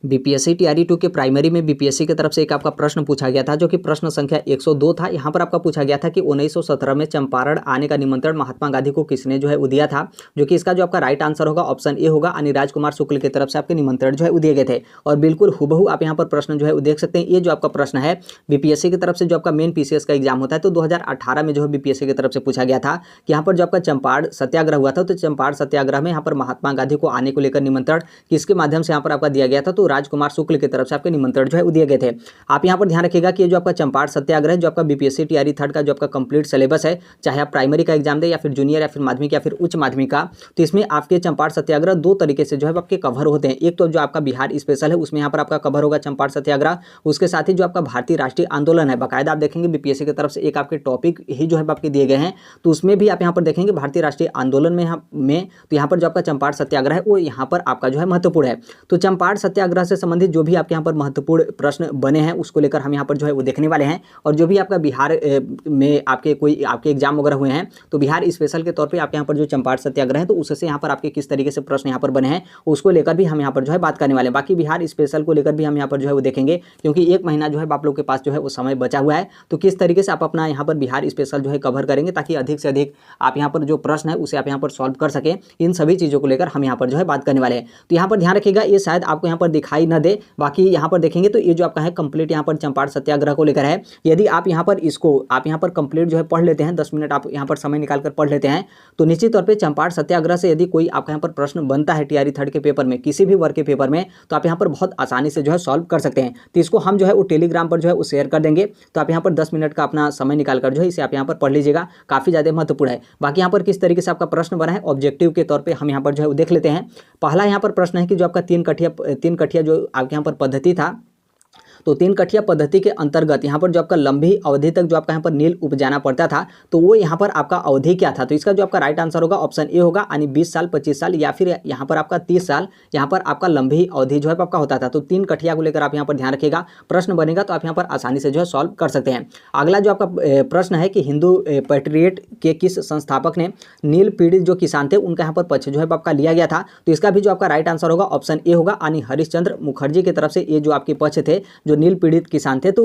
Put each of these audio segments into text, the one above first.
BPSC TRE 2 के primary में BPSC की तरफ से एक आपका प्रश्न पूछा गया था, जो कि प्रश्न संख्या 102 था। यहाँ पर आपका पूछा गया था कि 1917 में चंपारण आने का निमंत्रण महात्मा गांधी को किसने जो है दिया था, जो कि इसका जो आपका राइट आंसर होगा ऑप्शन ए होगा, यानी राजकुमार शुक्ल की तरफ से आपके निमंत्रण जो है दिए गए थे। और बिल्कुल हुबहू आप यहाँ पर प्रश्न जो है देख सकते हैं। ये जो आपका प्रश्न है बीपीएससी की तरफ से जो आपका मेन पीसीएस का एग्जाम होता है, तो 2018 में जो है बीपीएससी की तरफ से पूछा गया था कि यहाँ पर जो आपका चंपारण सत्याग्रह हुआ था, तो चंपारण सत्याग्रह में यहाँ पर महात्मा गांधी को आने को लेकर निमंत्रण किसके माध्यम से यहाँ पर आपका दिया गया था, तो राजकुमार शुक्ल तरफ से आपके निमंत्रण जो है दिए गए थे। आप यहां पर ध्यान रखिएगा कि ये जो आपका चंपारण सत्याग्रह जो आपका बीपीएससी टीआरई 3 का जो आपका कंप्लीट सिलेबस है, चाहे आप प्राइमरी का एग्जाम दे या फिर जूनियर या फिर माध्यमिक या फिर उच्च माध्यमिक का, तो इसमें आपके चंपारण सत्याग्रह दो तरीके से जो है आपके कवर होते हैं। एक तो जो आपका बिहार स्पेशल है, उसमें यहाँ पर आपका कवर होगा चंपारण सत्याग्रह। उसके साथ ही जो आपका भारतीय राष्ट्रीय आंदोलन है, बाकायदा आप देखेंगे बीपीएससी की तरफ से एक आपके टॉपिक ही जो है आपके दिए गए हैं, तो उसमें भी आप यहाँ पर देखेंगे भारतीय राष्ट्रीय आंदोलन में तो यहाँ पर जो आपका चंपारण सत्याग्रह है वो यहाँ पर आपका जो है महत्वपूर्ण है। तो चंपारण सत्याग्रह से संबंधित जो भी आपके यहाँ पर महत्वपूर्ण प्रश्न बने हैं उसको लेकर हम यहाँ पर जो है वो देखने वाले हैं। और जो भी आपका बिहार में आपके कोई आपके एग्जाम वगैरह हुए हैं, तो बिहार स्पेशल के तौर पे आपके यहाँ पर जो चंपारण सत्याग्रह है, तो उससे यहाँ पर आपके किस तरीके से प्रश्न यहाँ पर बने हैं उसको लेकर भी हम यहाँ पर जो है बात करने वाले हैं। बाकी बिहार स्पेशल को लेकर भी हम यहाँ पर जो है वो देखेंगे, क्योंकि एक महीना जो है आप लोग के पास जो है वो समय बचा हुआ है, तो किस तरीके से आप अपना यहाँ पर बिहार स्पेशल जो है कवर करेंगे, ताकि अधिक से अधिक आप यहाँ पर जो प्रश्न है उसे आप यहाँ पर सॉल्व कर सकें। इन सभी चीज़ों को लेकर हम यहाँ पर जो है बात करने वाले हैं। तो यहाँ पर ध्यान रखिएगा, ये शायद आपको यहाँ पर दिखाई न दे, बाकी यहाँ पर देखेंगे तो ये जो आपका है कंप्लीट यहाँ पर चंपारण सत्याग्रह को लेकर है। यदि आप यहाँ पर इसको आप यहाँ पर कंप्लीट जो है पढ़ लेते हैं, 10 मिनट आप यहाँ पर समय निकालकर पढ़ लेते हैं, तो निश्चित तौर पे चंपारण सत्याग्रह से यदि कोई आपका यहाँ पर प्रश्न बनता है टीआरई 3 के पेपर में, किसी भी वर्ग के पेपर में, तो आप यहाँ पर बहुत आसानी से जो है सॉल्व कर सकते हैं। तो इसको हम जो है वो टेलीग्राम पर जो है वो शेयर कर देंगे, तो आप यहाँ पर 10 मिनट का अपना समय निकालकर जो है इसे आप यहाँ पर पढ़ लीजिएगा, काफ़ी ज़्यादा महत्वपूर्ण है। बाकी यहाँ पर किस तरीके से आपका प्रश्न बना है ऑब्जेक्टिव के तौर पर हम यहाँ पर जो है वो देख लेते हैं। पहला यहाँ पर प्रश्न है कि जो आपका तीन कठिया जो आपके यहाँ पर पद्धति था, तो 3 कठिया पद्धति के अंतर्गत यहाँ पर जो आपका लंबी अवधि तक जो आपका यहाँ पर नील उपजाना पड़ता था, तो वो यहाँ पर आपका अवधि क्या था, तो इसका जो आपका राइट आंसर होगा ऑप्शन ए होगा, यानी 20 साल 25 साल या फिर यहाँ पर आपका 30 साल यहाँ पर आपका लंबी अवधि जो है आपका होता था। तो 3 कठिया को लेकर आप यहाँ पर ध्यान रखिएगा, प्रश्न बनेगा तो आप यहाँ पर आसानी से जो है सॉल्व कर सकते हैं। अगला जो आपका प्रश्न है कि हिंदू पैट्रियट के किस संस्थापक ने नील पीड़ित जो किसान थे उनका यहाँ पर पक्ष जो है आपका लिया गया था, तो इसका भी जो आपका राइट आंसर होगा ऑप्शन ए होगा, यानी हरिश्चंद्र मुखर्जी की तरफ से ये जो आपके पक्ष थे जो नील पीड़ित किसान थे, तो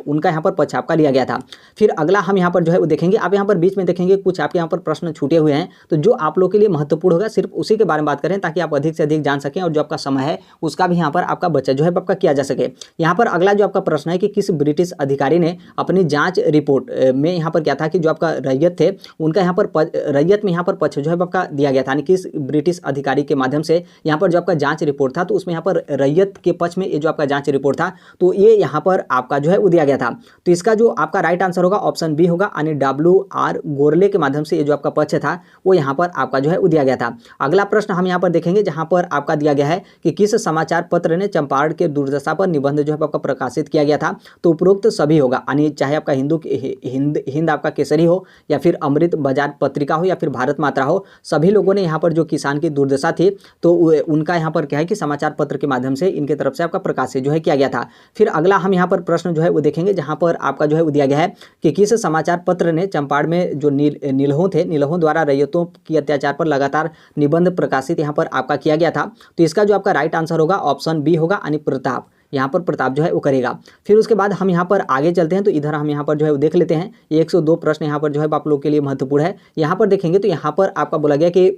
उनका यहाँ पर पक्ष आपका लिया गया था। फिर अगला हम यहाँ पर जो है वो देखेंगे, आप यहाँ पर बीच में देखेंगे कुछ आपके यहाँ पर प्रश्न छूटे हुए हैं, तो जो आप लोग के लिए महत्वपूर्ण होगा सिर्फ उसी के बारे में बात करें, ताकि आप अधिक से अधिक जान सकें और जो आपका समय है उसका भी यहाँ पर आपका बचत जो है आपका किया जा सके। यहाँ पर अगला जो आपका प्रश्न है कि किस ब्रिटिश अधिकारी ने अपनी जाँच रिपोर्ट में यहाँ पर क्या था कि जो आपका रैयत थे उनका यहाँ पर रैयत में यहाँ पर पक्ष जो है आपका दिया गया था, यानी किस ब्रिटिश अधिकारी के माध्यम से यहाँ पर जो आपका जाँच रिपोर्ट था, तो उसमें यहाँ पर रैयत के पक्ष में ये जो आपका जाँच रिपोर्ट था, तो ये यहाँ पर आपका जो है वो दिया गया था। तो इसका जो आपका राइट आंसर होगा ऑप्शन बी होगा, यानी WR गोरले के माध्यम से ये जो आपका पक्ष था वो यहाँ पर आपका जो है वो दिया गया था। अगला प्रश्न हम यहाँ पर देखेंगे, जहाँ पर आपका दिया गया है कि किस समाचार पत्र ने चंपारण के दुर्दशा पर निबंध जो है आपका प्रकाशित किया गया था, तो उपरोक्त सभी होगा, यानी चाहे आपका हिंद आपका केसरी हो या फिर अमृत बाजार पत्रिका हो या फिर भारत मात्रा हो, सभी लोगों ने यहाँ पर जो किसान की दुर्दशा थी तो उनका यहाँ पर क्या है कि समाचार पत्र के माध्यम से इनके तरफ से आपका प्रकाशित जो है किया गया था। फिर अगला हम यहाँ पर प्रश्न जो है वो देखेंगे, जहाँ पर आपका जो है वो दिया गया है कि किस समाचार पत्र ने चंपारण में जो नीलहों द्वारा रैयतों की अत्याचार पर लगातार निबंध प्रकाशित यहाँ पर आपका किया गया था, तो इसका जो आपका राइट आंसर होगा ऑप्शन बी होगा, यानी प्रताप, यहाँ पर प्रताप जो है वो करेगा। फिर उसके बाद हम यहाँ पर आगे चलते हैं, तो इधर हम यहाँ पर जो है वो देख लेते हैं 102 प्रश्न यहाँ पर जो है आप लोग के लिए महत्वपूर्ण है। यहाँ पर देखेंगे तो यहाँ पर आपका बोला गया कि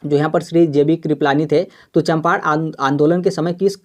जो यहाँ पर श्री JB कृपलानी थे, तो चंपारण आंदोलन के समय किस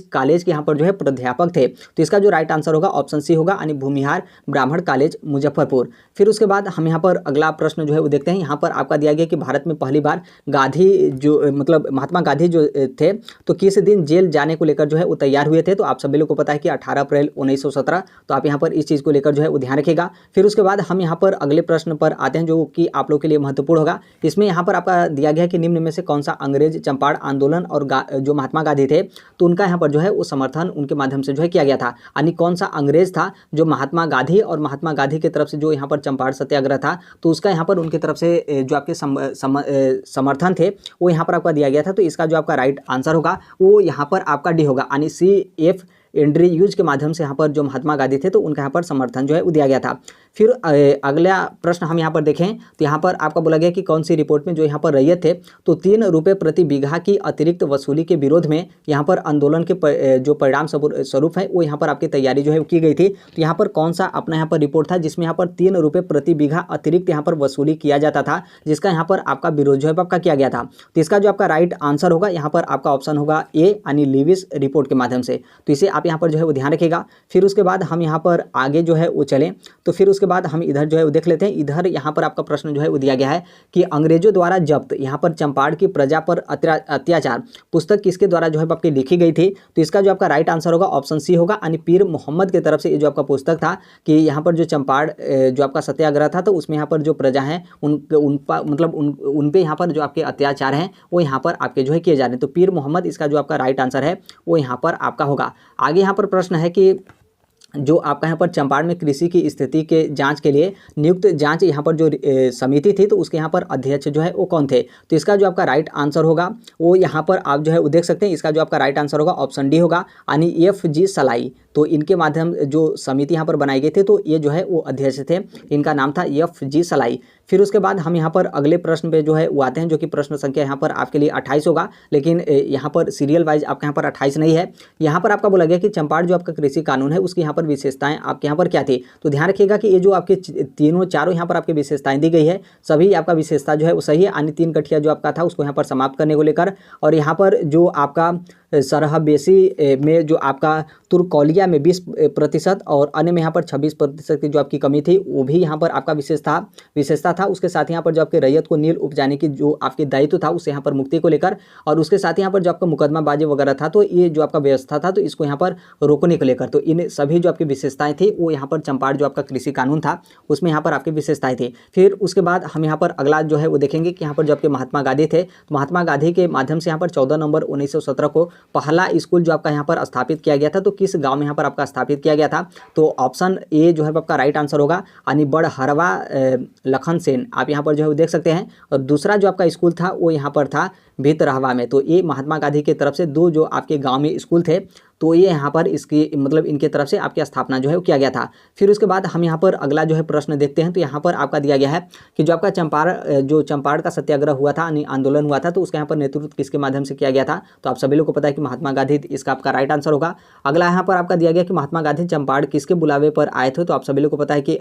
कॉलेज के यहाँ पर जो है प्राध्यापक थे, तो इसका जो राइट आंसर होगा ऑप्शन सी होगा, यानी भूमिहार ब्राह्मण कॉलेज मुजफ्फरपुर। फिर उसके बाद हम यहाँ पर अगला प्रश्न जो है वो देखते हैं। यहाँ पर आपका दिया गया कि भारत में पहली बार गांधी जो मतलब महात्मा गांधी जो थे, तो किस दिन जेल जाने को लेकर जो है वो तैयार हुए थे, तो आप सभी लोग को पता है कि 18 अप्रैल 1917, तो आप यहाँ पर इस चीज़ को लेकर जो है वो ध्यान रखिएगा। फिर उसके बाद हम यहाँ पर अगले प्रश्न पर आते हैं, जो कि आप लोग के लिए महत्वपूर्ण होगा। इसमें यहाँ पर आपका दिया गया कि निम्न में से कौन सा अंग्रेज चंपारण आंदोलन और जो महात्मा गांधी थे तो उनका यहाँ पर जो है वो समर्थन उनके माध्यम से जो है किया गया था, यानी कौन सा अंग्रेज था जो महात्मा गांधी और महात्मा गांधी की तरफ से जो यहाँ पर चंपारण सत्याग्रह था, तो उसका यहाँ पर उनकी तरफ से जो आपके समर्थन थे वो यहाँ पर आपका दिया गया था। तो इसका जो आपका राइट आंसर होगा वो यहाँ पर आपका डी होगा, यानी CF एंड्रयूज के माध्यम से यहाँ पर जो महात्मा गांधी थे तो उनका यहाँ पर समर्थन जो है दिया गया था। फिर अगला प्रश्न हम यहाँ पर देखें तो यहाँ पर आपका बोला गया कि कौन सी रिपोर्ट में जो यहाँ पर रैयत थे तो 3 रुपये प्रति बीघा की अतिरिक्त वसूली के विरोध में यहाँ पर आंदोलन के जो परिणाम स्वरूप है वो यहाँ पर आपकी तैयारी जो है की गई थी। तो यहाँ पर कौन सा अपना यहाँ पर रिपोर्ट था जिसमें यहाँ पर 3 रुपये प्रति बीघा अतिरिक्त यहाँ पर वसूली किया जाता था, जिसका यहाँ पर आपका विरोध जो है आपका किया गया था। तो इसका जो आपका राइट आंसर होगा यहाँ पर आपका ऑप्शन होगा ए यानी लीविस रिपोर्ट के माध्यम से। तो इसे आप यहाँ पर जो है वो ध्यान रखिएगा। फिर उसके बाद हम यहाँ पर आगे जो है वो चलें तो फिर उसके बाद हम इधर जो है वो देख लेते हैं। इधर यहाँ पर आपका प्रश्न जो है वो दिया गया है कि अंग्रेजों द्वारा जब्त यहाँ पर चंपारण की प्रजा पर अत्याचार पुस्तक किसके द्वारा जो है आपकी लिखी गई थी। तो इसका जो आपका राइट आंसर होगा ऑप्शन सी होगा यानी पीर मोहम्मद की तरफ से ये जो आपका पुस्तक था कि यहाँ पर जो चंपारण जो आपका सत्याग्रह था तो उसमें यहाँ पर जो प्रजा है उन पे यहाँ पर जो आपके अत्याचार हैं वो यहाँ पर आपके जो है किए जा रहे हैं। तो पीर मोहम्मद इसका जो आपका राइट आंसर है वो यहाँ पर आपका होगा। आगे यहाँ पर प्रश्न है कि जो आपका यहाँ पर चंपारण में कृषि की स्थिति के जांच के लिए नियुक्त जांच यहाँ पर जो समिति थी तो उसके यहाँ पर अध्यक्ष जो है वो कौन थे। तो इसका जो आपका राइट आंसर होगा वो यहाँ पर आप जो है वो देख सकते हैं। इसका जो आपका राइट आंसर होगा ऑप्शन डी होगा यानी FG सलाई। तो इनके माध्यम जो समिति यहाँ पर बनाई गई थी तो ये जो है वो अध्यक्ष थे, इनका नाम था FG सलाई। फिर उसके बाद हम यहाँ पर अगले प्रश्न पे जो है वो आते हैं जो कि प्रश्न संख्या यहाँ पर आपके लिए 28 होगा, लेकिन यहाँ पर सीरियल वाइज आपके यहाँ पर 28 नहीं है। यहाँ पर आपका बोला गया कि चंपारण जो आपका कृषि कानून है उसकी यहाँ पर विशेषताएं आपके यहाँ पर क्या थी। तो ध्यान रखिएगा कि ये जो आपके चारों यहाँ पर आपकी विशेषताएं दी गई है सभी आपका विशेषता जो है वो सही है यानी 3 गठिया जो आपका था उसको यहाँ पर समाप्त करने को लेकर। और यहाँ पर जो आपका सरहबेसी में जो आपका तुर्कौलिया में 20% और अन्य में यहाँ पर 26% की जो आपकी कमी थी वो भी यहाँ पर आपका विशेषता था। उसके साथ यहाँ पर जो आपके रैयत को नील उपजाने की जो आपके दायित्व था उससे यहाँ पर मुक्ति को लेकर, और उसके साथ यहाँ पर जो आपका मुकदमाबाजी वगैरह था तो ये जो आपका व्यवस्था था तो इसको यहाँ पर रोकने को लेकर। तो इन सभी जो आपकी विशेषताएं थी वो यहाँ पर चंपारण जो आपका कृषि कानून था उसमें यहाँ पर आपकी विशेषताएं थी। फिर उसके बाद हम यहाँ पर अगला जो है वो देखेंगे कि यहाँ पर जो आपके महात्मा गांधी थे तो महात्मा गांधी के माध्यम से यहाँ पर 14 नवंबर 1917 को पहला स्कूल जो आपका यहाँ पर स्थापित किया गया था। तो किस गांव में यहाँ पर आपका स्थापित किया गया था। तो ऑप्शन ए जो है आपका राइट आंसर होगा यानी बड़हरवा लखन सेन, आप यहाँ पर जो है देख सकते हैं। और दूसरा जो आपका स्कूल था वो यहाँ पर था भितरहवा में। तो ये महात्मा गांधी की तरफ से 2 जो आपके गांव में स्कूल थे तो ये यहाँ पर इसकी मतलब इनके तरफ से आपकी स्थापना जो है वो किया गया था। फिर उसके बाद हम यहाँ पर अगला जो है प्रश्न देखते हैं। तो यहाँ पर आपका दिया गया है कि जो आपका चंपारण का सत्याग्रह हुआ था यानी आंदोलन हुआ था तो उसका यहाँ पर नेतृत्व किसके माध्यम से किया गया था। तो आप सभी लोग को पता है कि महात्मा गांधी, इसका आपका राइट आंसर होगा। अगला यहाँ पर आपका दिया गया कि महात्मा गांधी चंपारण किसके बुलावे पर आए थे। तो आप सभी लोग को पता है कि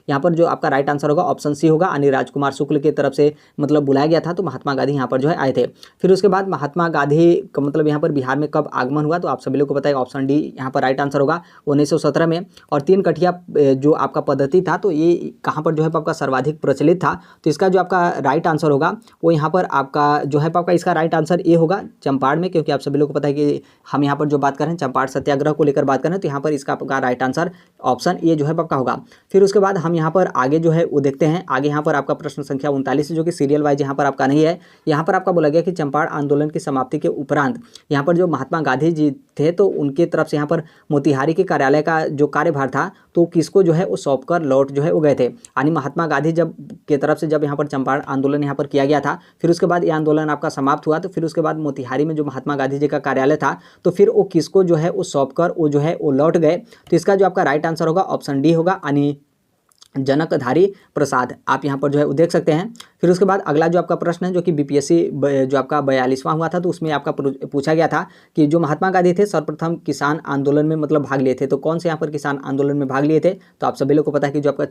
यहाँ पर जो आपका राइट आंसर होगा ऑप्शन सी होगा यानी राजकुमार शुक्ल की तरफ से मतलब बुलाया गया था। तो महात्मा गांधी यहाँ पर जो है आए थे। फिर उसके बाद महात्मा गांधी का मतलब यहाँ पर बिहार में कब आगमन हुआ। तो आप सभी लोग को पता है ऑप्शन डी यहाँ पर राइट आंसर होगा 1917 में। और 3 कठिया जो आपका पद्धति था तो ये कहाँ पर जो है आपका सर्वाधिक प्रचलित था। तो इसका जो आपका राइट आंसर होगा वो यहाँ पर आपका जो है आपका इसका राइट आंसर ए होगा चंपारण में, क्योंकि आप सभी लोग को पता है कि हम यहाँ पर जो बात कर रहे हैं चंपारण सत्याग्रह को लेकर बात कर रहे हैं। तो यहाँ पर इसका आपका राइट आंसर ऑप्शन ए जो है आपका होगा। फिर उसके बाद हम यहाँ पर आगे जो है वो देखते हैं। आगे यहाँ पर आपका प्रश्न संख्या 39 जो कि सीरियल वाइज यहाँ पर आपका नहीं है। यहाँ पर आपका बोला गया कि चंपारण आंदोलन की समाप्ति के उपरांत यहाँ पर जो महात्मा गांधी जी थे तो उनके तरफ से यहाँ पर मोतिहारी के कार्यालय का जो कार्यभार था तो किसको जो है वो सौंप कर लौट जो है वो गए थे। यानी महात्मा गांधी जब के तरफ से जब यहाँ पर चंपारण आंदोलन यहाँ पर किया गया था फिर उसके बाद ये आंदोलन आपका समाप्त हुआ। तो फिर उसके बाद मोतिहारी में जो महात्मा गांधी जी का कार्यालय था तो फिर वो किसको जो है वो सौंप कर वो जो है वो लौट गए। तो इसका जो आपका राइट आंसर होगा ऑप्शन डी होगा यानी जनकधारी प्रसाद, आप यहाँ पर जो है वो देख सकते हैं। फिर उसके बाद अगला जो आपका प्रश्न है जो कि बीपीएससी जो आपका 42वां हुआ था तो उसमें आपका पूछा गया था कि जो महात्मा गांधी थे सर्वप्रथम किसान आंदोलन में मतलब भाग लिए थे। तो कौन से यहाँ पर किसान आंदोलन में भाग लिए थे। तो आप सभी लोग को पता है कि जो आपका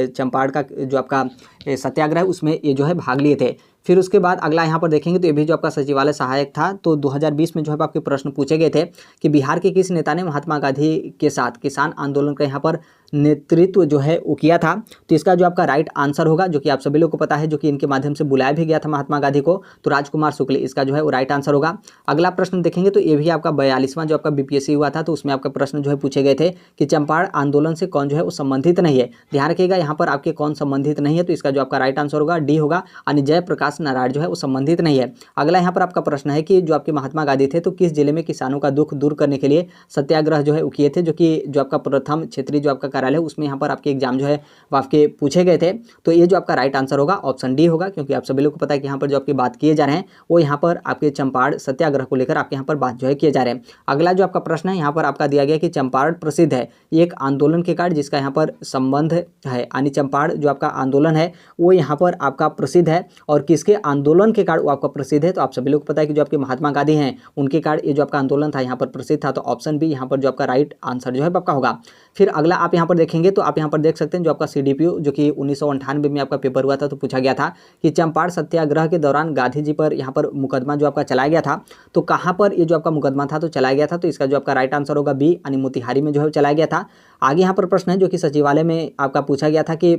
चंपारण का जो आपका सत्याग्रह है उसमें ये जो है भाग लिए थे। फिर उसके बाद अगला यहाँ पर देखेंगे तो ये भी जो आपका सचिवालय सहायक था तो 2020 में जो है आपके प्रश्न पूछे गए थे कि बिहार के किस नेता ने महात्मा गांधी के साथ किसान आंदोलन का यहाँ पर नेतृत्व जो है वो किया था। तो इसका जो आपका राइट आंसर होगा जो कि आप सभी लोग को पता है जो कि इनके माध्यम से बुलाया भी गया था महात्मा गांधी को तो राजकुमार शुक्ल, इसका जो है वो राइट आंसर होगा। अगला प्रश्न देखेंगे तो ये भी आपका 42वां जो आपका बीपीएससी हुआ था तो उसमें आपका प्रश्न जो है पूछे गए थे कि चंपारण आंदोलन से कौन जो है वो संबंधित नहीं है। ध्यान रखिएगा यहाँ पर आपके कौन संबंधित नहीं है। तो इसका जो आपका राइट आंसर होगा डी होगा यानी जयप्रकाश प्रकाश नारायण जो है वो संबंधित नहीं है। अगला यहाँ पर आपका प्रश्न है कि जो आपके महात्मा गांधी थे तो किस जिले में किसानों का दुख दूर करने के लिए सत्याग्रह जो है वो किए थे, जो कि जो आपका प्रथम क्षेत्रीय जो आपका कार्यालय है उसमें यहाँ पर आपके एग्जाम जो है वो आपके पूछे गए थे। तो ये जो आपका राइट आंसर होगा ऑप्शन डी होगा, क्योंकि आप सभी लोग को पता है कि यहाँ पर जो आपकी बात किए जा रहे हैं वो यहाँ पर आपके चंपारण सत्याग्रह को लेकर आपके यहाँ पर बात जो है किए जा रहे हैं। अगला जो आपका प्रश्न है यहाँ पर आपका दिया गया कि चंपारण प्रसिद्ध है एक आंदोलन के कारण जिसका यहाँ पर संबंध है, यानी चंपारण जो आपका आंदोलन है वो यहाँ पर आपका प्रसिद्ध है और किसके आंदोलन के कारण वो आपका प्रसिद्ध है। तो आप सभी लोग को पता है कि जो आपके महात्मा गांधी हैं उनके कारण ये जो आपका आंदोलन था यहाँ पर प्रसिद्ध था। तो ऑप्शन बी यहाँ पर जो आपका राइट आंसर जो है आपका होगा। फिर अगला आप यहाँ पर देखेंगे तो आप यहाँ पर देख सकते हैं जो आपका CDPO जो कि 1998 में आपका पेपर हुआ था तो पूछा गया था कि चंपारण सत्याग्रह के दौरान गांधी जी पर यहाँ पर मुकदमा जो आपका चलाया गया था तो कहाँ पर ये जो आपका मुकदमा था तो चलाया गया था। तो इसका जो आपका राइट आंसर होगा बी, यानी मोतिहारी में जो है चलाया गया था। आगे यहाँ पर प्रश्न है जो कि सचिवालय में आपका पूछा गया था कि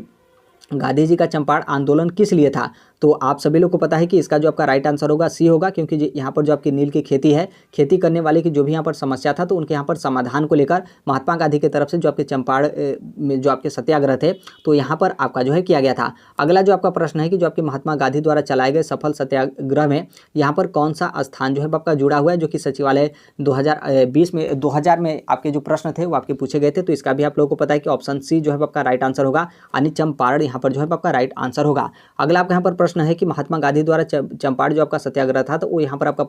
गांधी जी का चंपारण आंदोलन किस लिए था। तो आप सभी लोग को पता है कि इसका जो आपका राइट आंसर होगा सी होगा, क्योंकि यहाँ पर जो आपकी नील की खेती है, खेती करने वाले की जो भी यहाँ पर समस्या था तो उनके यहाँ पर समाधान को लेकर महात्मा गांधी की तरफ से जो आपके चंपारण में जो आपके सत्याग्रह थे तो यहाँ पर आपका जो है किया गया था। अगला जो आपका प्रश्न है कि जो आपके महात्मा गांधी द्वारा चलाए गए सफल सत्याग्रह में यहाँ पर कौन सा स्थान जो है आपका जुड़ा हुआ है, जो कि सचिवालय 2000 में आपके जो प्रश्न थे वो आपके पूछे गए थे। तो इसका भी आप लोगों को पता है कि ऑप्शन सी जो है आपका राइट आंसर होगा, यानी चंपारण यहाँ पर जो है आपका राइट आंसर होगा। अगला आपका यहाँ पर प्रश्न है कि महात्मा गांधी द्वारा चंपारण जो आपका सत्याग्रह था तो वो यहाँ पर आपका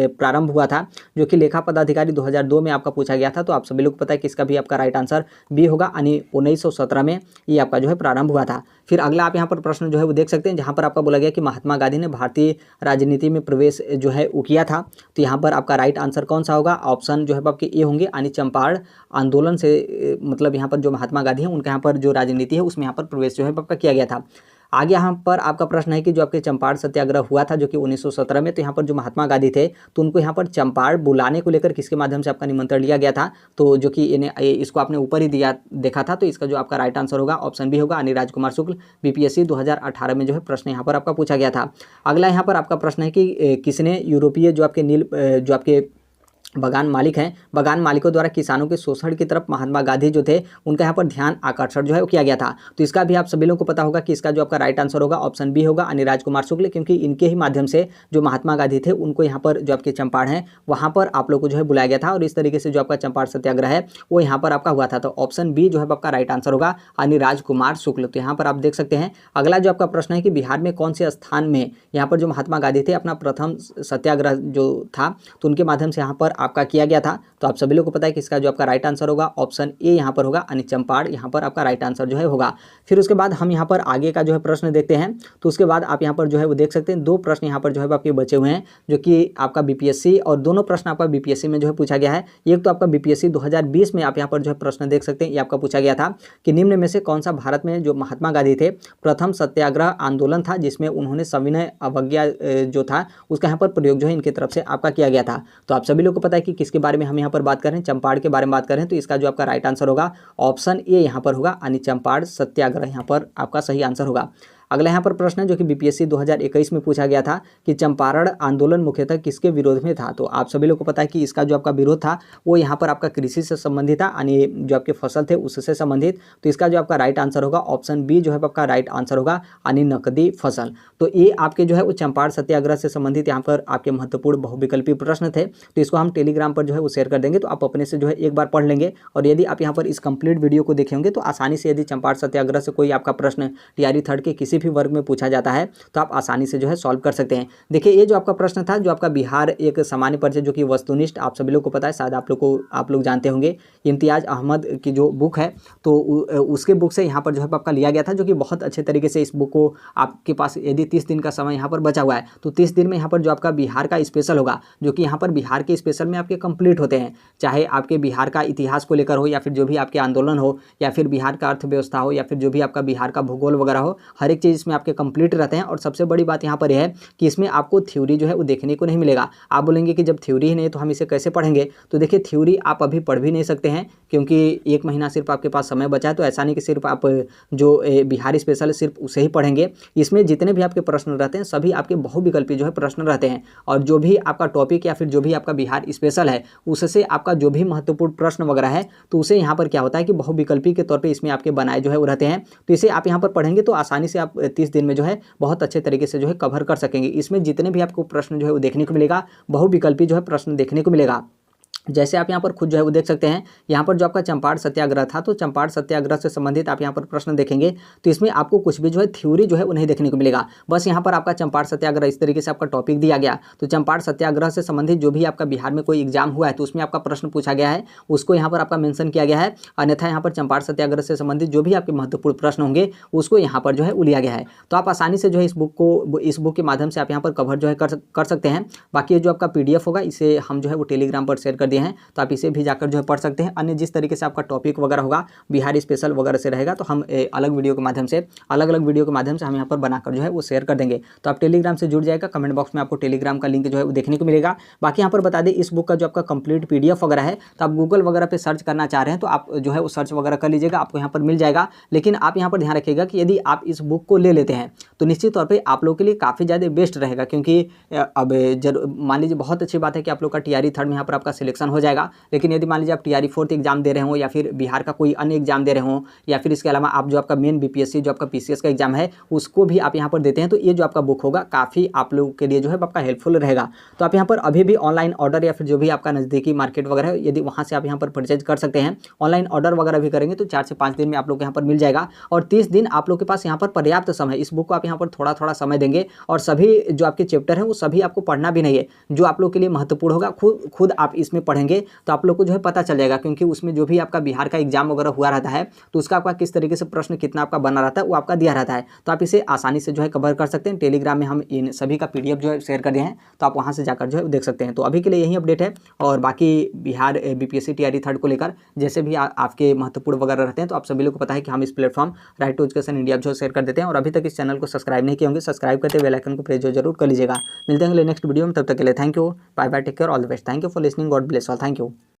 प्रारंभ हुआ था, जो कि लेखा पदाधिकारी 2002 में आपका पूछा गया था। तो आप सभी लोग को पता है कि इसका भी आपका राइट आंसर बी होगा, यानी 1917 में ये आपका जो है प्रारंभ हुआ था। फिर अगला आप यहाँ पर प्रश्न जो है वो देख सकते हैं जहाँ पर आपका बोला गया कि महात्मा गांधी ने भारतीय राजनीति में प्रवेश जो है वो किया था। तो यहाँ पर आपका राइट आंसर कौन सा होगा, ऑप्शन जो है आपके ए होंगे, यानी चंपारण आंदोलन से मतलब यहाँ पर जो महात्मा गांधी हैं उनके यहाँ पर जो राजनीति है उसमें यहाँ पर प्रवेश जो है आपका किया गया था। आगे यहाँ पर आपका प्रश्न है कि जो आपके चंपारण सत्याग्रह हुआ था जो कि 1917 में, तो यहाँ पर जो महात्मा गांधी थे तो उनको यहाँ पर चंपारण बुलाने को लेकर किसके माध्यम से आपका निमंत्रण लिया गया था। तो जो कि इसको आपने ऊपर ही दिया देखा था। तो इसका जो आपका राइट आंसर होगा ऑप्शन बी होगा, यानी राजकुमार शुक्ल। BPSC 2018 में जो है प्रश्न यहाँ पर आपका पूछा गया था। अगला यहाँ पर आपका प्रश्न है कि किसने यूरोपीय जो आपके जो आपके बगान मालिक हैं, बगान मालिकों द्वारा किसानों के शोषण की तरफ महात्मा गांधी जो थे उनका यहाँ पर ध्यान आकर्षण जो है वो किया गया था। तो इसका भी आप सभी लोगों को पता होगा कि इसका जो आपका राइट आंसर होगा ऑप्शन बी होगा, यानी राजकुमार शुक्ल, क्योंकि इनके ही माध्यम से जो महात्मा गांधी थे उनको यहाँ पर जो आपके चंपारण है वहाँ पर आप लोग को जो है बुलाया गया था और इस तरीके से जो आपका चंपारण सत्याग्रह है वो यहाँ पर आपका हुआ था। तो ऑप्शन बी जो है आपका राइट आंसर होगा, यानी राजकुमार शुक्ल। तो यहाँ पर आप देख सकते हैं। अगला जो आपका प्रश्न है कि बिहार में कौन से स्थान में यहाँ पर जो महात्मा गांधी थे अपना प्रथम सत्याग्रह जो था तो उनके माध्यम से यहाँ पर आपका किया गया था। तो आप सभी लोग को पता है कि इसका जो आपका राइट आंसर होगा ऑप्शन ए यहाँ पर होगा, यानी चंपारण यहाँ पर आपका राइट आंसर जो है होगा। फिर उसके बाद हम यहाँ पर आगे का जो है प्रश्न देखते हैं। तो उसके बाद आप यहाँ पर जो है वो देख सकते हैं 2 प्रश्न यहाँ पर जो है आपके बचे हुए हैं जो कि आपका BPSC और दोनों प्रश्न आपका BPSC में जो है पूछा गया है। एक तो आपका BPSC 2020 में आप यहाँ पर जो है प्रश्न देख सकते हैं, ये आपका पूछा गया था कि निम्न में से कौन सा भारत में जो महात्मा गांधी थे प्रथम सत्याग्रह आंदोलन था जिसमें उन्होंने सविनय अवज्ञा जो था उसका यहाँ पर प्रयोग जो है इनकी तरफ से आपका किया गया था। तो आप सभी लोग को पता है कि किसके बारे में हम यहाँ पर बात करें, चंपारण के बारे में बात करें। तो इसका जो आपका राइट आंसर होगा ऑप्शन ए यहाँ पर होगा, यानी चंपारण सत्याग्रह यहाँ पर आपका सही आंसर होगा। अगला यहाँ पर प्रश्न है जो कि BPSC 2021 में पूछा गया था कि चंपारण आंदोलन मुख्यतः किसके विरोध में था। तो आप सभी लोग को पता है कि इसका जो आपका विरोध था वो यहाँ पर आपका कृषि से संबंधित था, यानी जो आपके फसल थे उससे संबंधित। तो इसका जो आपका राइट आंसर होगा ऑप्शन बी जो है आपका राइट आंसर होगा, यानी नकदी फसल। तो ये आपके जो है वो चंपारण सत्याग्रह से संबंधित यहाँ पर आपके महत्वपूर्ण बहुविकल्पी प्रश्न थे। तो इसको हम टेलीग्राम पर जो है वो शेयर कर देंगे, तो आप अपने से जो है एक बार पढ़ लेंगे। और यदि आप यहाँ पर इस कंप्लीट वीडियो को देखेंगे तो आसानी से यदि चंपारण सत्याग्रह से कोई आपका प्रश्न TRE 3rd के किसी भी वर्ग में पूछा जाता है तो आप आसानी से जो है सॉल्व कर सकते हैं। देखिए ये जो आपका प्रश्न था जो आपका बिहार एक सामान्य परिचय जो कि वस्तुनिष्ठ आप सभी लोग को पता है, शायद आप लोग जानते होंगे, इम्तियाज अहमद की जो बुक है तो उसके बुक से यहाँ पर जो है आपका लिया गया था, जो कि बहुत अच्छे तरीके से इस बुक को आपके पास यदि 30 दिन का समय यहाँ पर बचा हुआ है तो 30 दिन में यहाँ पर जो आपका बिहार का स्पेशल होगा, जो कि यहाँ पर बिहार के स्पेशल में आपके कंप्लीट होते हैं, चाहे आपके बिहार का इतिहास को लेकर हो या फिर जो भी आपके आंदोलन हो या फिर बिहार का अर्थव्यवस्था हो या फिर जो भी आपका बिहार का भूगोल वगैरह हो, हर एक चीज़ इसमें आपके कंप्लीट रहते हैं। और सबसे बड़ी बात यहाँ पर यह है कि इसमें आपको थ्योरी जो है वो देखने को नहीं मिलेगा। आप बोलेंगे कि जब थ्योरी ही नहीं तो हम इसे कैसे पढ़ेंगे, तो देखिए थ्योरी आप अभी पढ़ भी नहीं सकते हैं क्योंकि 1 महीना सिर्फ आपके पास समय बचा है। तो ऐसा नहीं कि सिर्फ आप जो बिहार स्पेशल है सिर्फ उसे ही पढ़ेंगे, इसमें जितने भी आपके प्रश्न रहते हैं सभी आपके बहुविकल्पी जो है प्रश्न रहते हैं। और जो भी आपका टॉपिक या फिर जो भी आपका बिहार स्पेशल है उससे आपका जो भी महत्वपूर्ण प्रश्न वगैरह है तो उसे यहाँ पर क्या होता है कि बहुविकल्पी के तौर पर इसमें आपके बनाए जो है वो रहते हैं। तो इसे आप यहाँ पर पढ़ेंगे तो आसानी से आप 30 दिन में जो है बहुत अच्छे तरीके से जो है कवर कर सकेंगे। इसमें जितने भी आपको प्रश्न जो है वो देखने को मिलेगा, बहुविकल्पी जो है प्रश्न देखने को मिलेगा। जैसे आप यहाँ पर खुद जो है वो देख सकते हैं, यहाँ पर जो आपका चंपारण सत्याग्रह था, तो चंपारण सत्याग्रह से संबंधित आप यहाँ पर प्रश्न देखेंगे तो इसमें आपको कुछ भी जो है थ्योरी जो है वो नहीं देखने को मिलेगा। बस यहाँ पर आपका चंपारण सत्याग्रह इस तरीके से आपका टॉपिक दिया गया, तो चंपारण सत्याग्रह से संबंधित जो भी आपका बिहार में कोई एग्जाम हुआ है तो उसमें आपका प्रश्न पूछा गया है, उसको यहाँ पर आपका मेंशन किया गया है। अन्यथा यहाँ पर चंपारण सत्याग्रह से संबंधित जो भी आपके महत्वपूर्ण प्रश्न होंगे उसको यहाँ पर जो है लिया गया है। तो आप आसानी से जो है इस बुक के माध्यम से आप यहाँ पर कवर जो है कर सकते हैं। बाकी ये जो आपका PDF होगा इसे हम जो है वो टेलीग्राम पर शेयर कर दिए हैं, तो आप इसे भी जाकर जो है पढ़ सकते हैं। अन्य जिस तरीके से आपका टॉपिक वगैरह होगा बिहार स्पेशल वगैरह से रहेगा, तो हम अलग वीडियो के माध्यम से हम यहाँ पर बनाकर जो है वो शेयर कर देंगे। तो आप टेलीग्राम से जुड़ जाएगा, कमेंट बॉक्स में आपको टेलीग्राम का लिंक जो है वो देखने को मिलेगा। बाकी यहाँ पर बता दें इस बुक का जो आपका कंप्लीट PDF वगैरह है, तो आप गूगल वगैरह पे सर्च करना चाह रहे हैं तो आप जो है वो सर्च वगैरह कर लीजिएगा, आपको यहाँ पर मिल जाएगा। लेकिन आप यहाँ पर ध्यान रखिएगा कि यदि आप इस बुक को ले लेते हैं तो निश्चित तौर पर आप लोग के लिए काफ़ी ज़्यादा बेस्ट रहेगा, क्योंकि अब मान लीजिए बहुत अच्छी बात है कि आप लोग का TRE 3 में यहाँ पर आपका सिलेक्शन हो जाएगा। लेकिन यदि मान लीजिए आप TRE 4 एग्जाम दे रहे हो या फिर बिहार का कोई अन्य एग्जाम दे रहे हो, या फिर इसके अलावा आप जो आपका मेन BPSC जो आपका PCS का एग्जाम है उसको भी आप यहाँ पर देते हैं, तो ये जो आपका बुक होगा काफ़ी आप लोगों के लिए जो है आपका हेल्पफुल रहेगा। तो आप यहाँ पर अभी भी ऑनलाइन ऑर्डर या फिर जो भी आपका नज़दीकी मार्केट वगैरह है यदि वहाँ से आप यहाँ पर परचेज कर सकते हैं। ऑनलाइन ऑर्डर वगैरह भी करेंगे तो 4 से 5 दिन में आप लोग यहाँ पर मिल जाएगा, और 30 दिन आप लोग के पास यहाँ पर पर्याप्त समय। इस बुक को आप यहाँ पर थोड़ा थोड़ा समय देंगे और सभी जो आपके चैप्टर हैं वो सभी आपको पढ़ना भी नहीं है, जो आप लोग के लिए महत्वपूर्ण होगा खुद आप इसमें पढ़ेंगे तो आप लोग को जो है पता चल जाएगा। क्योंकि उसमें जो भी आपका बिहार का एग्जाम वगैरह हुआ रहता है तो उसका आपका किस तरीके से प्रश्न कितना आपका बना रहता है वो आपका दिया रहता है, तो आप इसे आसानी से जो है कवर कर सकते हैं। टेलीग्राम में हम इन सभी का PDF जो है शेयर कर दिए हैं, तो आप वहाँ से जाकर जो है देख सकते हैं। तो अभी के लिए यही अपडेट है, और बाकी बिहार BPSC TRE 3 को लेकर जैसे भी आपके महत्वपूर्ण वगैरह रहते हैं तो आप सभी लोग को पता है कि हम इस platform right to education India जो शेयर कर देते हैं। और अभी तक इस चैनल को सब्सक्राइब नहीं किए होंगे, सब्सक्राइब करते बेल आइकन को प्रेस जरूर कर लीजिएगा। मिलते हैं नेक्स्ट वीडियो में, तब तक के लिए thank you, bye bye, take care, all the best, thank you for listening, God bless all, thank you.